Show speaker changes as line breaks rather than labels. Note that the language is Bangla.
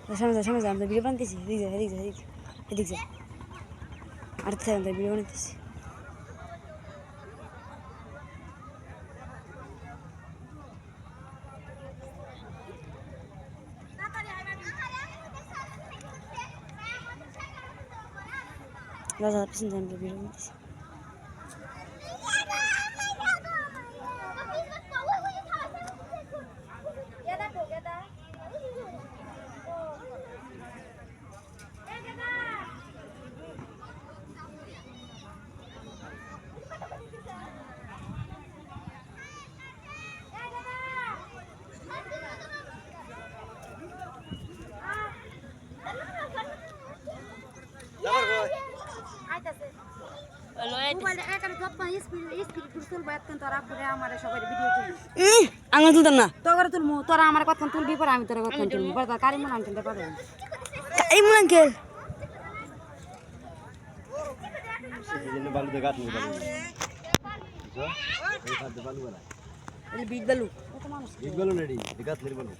সামনে যা আমরা ভিডিও বানাতেছি এদিক যা আর আমরা ভিডিও বানাতেছি রাজা পিছন যা আমরা ভিডিও বানাতেছি আঙুল তুলতাম না
তোরা তুলমু তোরা আমার কথা তুলবি পরে আমি তোরা কথা তুলবো পরে তোর কারিমুল আনতে পারবে
এই মন আঙ্কেল
বালু দেখা তুমি বালু
বিট বালু
বিট বালু রেডি গাছ বালু